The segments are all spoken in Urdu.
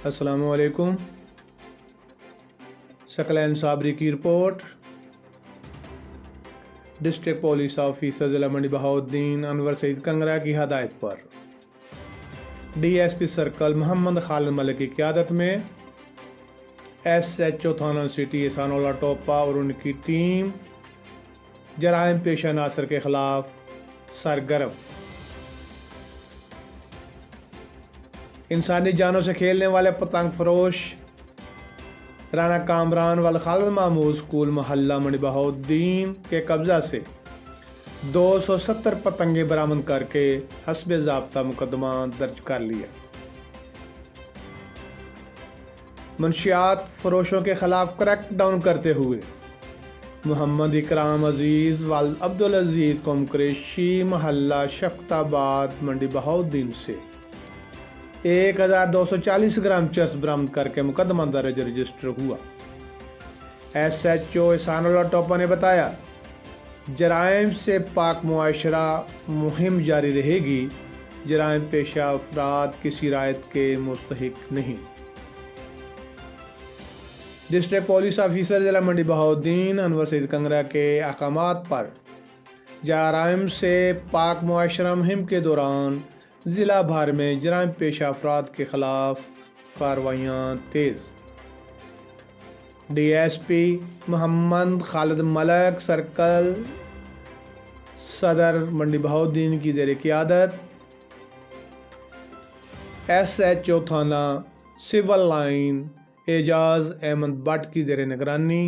السلام علیکم۔ ثقلین صابری کی رپورٹ۔ ڈسٹرکٹ پولیس آفیسر ضلع منڈی بہاؤالدین انور سعید کنگرا کی ہدایت پر ڈی ایس پی سرکل محمد خالد ملک کی قیادت میں ایس ایچ او تھانہ سٹی احسان اللہ ٹوپا اور ان کی ٹیم جرائم پیشہ عناصر کے خلاف سرگرم۔ انسانی جانوں سے کھیلنے والے پتنگ فروش رانا کامران وال خالد محمود اسکول محلہ منڈی بہاؤالدین کے قبضہ سے 270 پتنگیں برآمد کر کے حسب ضابطہ مقدمہ درج کر لیا۔ منشیات فروشوں کے خلاف کریک ڈاؤن کرتے ہوئے محمد اکرام عزیز وال عبدالعزیز قوم قریشی محلہ شفقت آباد منڈی بہاؤالدین سے 1240 گرام چرس برآمد کر کے مقدمہ درج رجسٹر ہوا۔ ایس ایچ او احسان اللہ ٹوپا نے بتایا، جرائم سے پاک معاشرہ مہم جاری رہے گی، جرائم پیشہ افراد کسی رعایت کے مستحق نہیں۔ ڈسٹرکٹ پولیس آفیسر ضلع منڈی بہاؤالدین انور سعید کنگرا کے احکامات پر جرائم سے پاک معاشرہ مہم کے دوران ضلع بھر میں جرائم پیشہ افراد کے خلاف کارروائیاں تیز۔ ڈی ایس پی محمد خالد ملک سرکل صدر منڈی بہاؤالدین کی زیر قیادت ایس ایچ او تھانہ سول لائن اعجاز احمد بٹ کی زیر نگرانی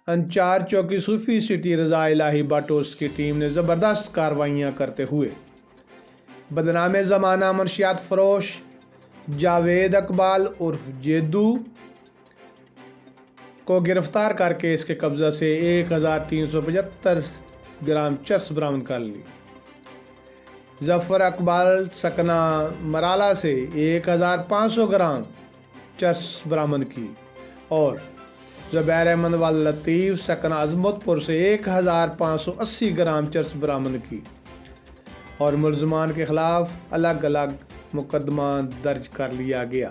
انچارج چوکی صوفی سٹی رضا الہی بٹ اور اس کی ٹیم نے زبردست کارروائیاں کرتے ہوئے بدنام زمانہ منشیات فروش جاوید اقبال عرف جیدو کو گرفتار کر کے اس کے قبضہ سے 1375 گرام چرس برآمد کر لی۔ ظفر اقبال سکنہ مرالا سے 1500 گرام چرس برآمد کی اور زبیر احمد وال لطیف سکنہ عظمت پور سے 1580 گرام چرس برآمد کی اور ملزمان کے خلاف الگ الگ مقدمہ درج کر لیا گیا۔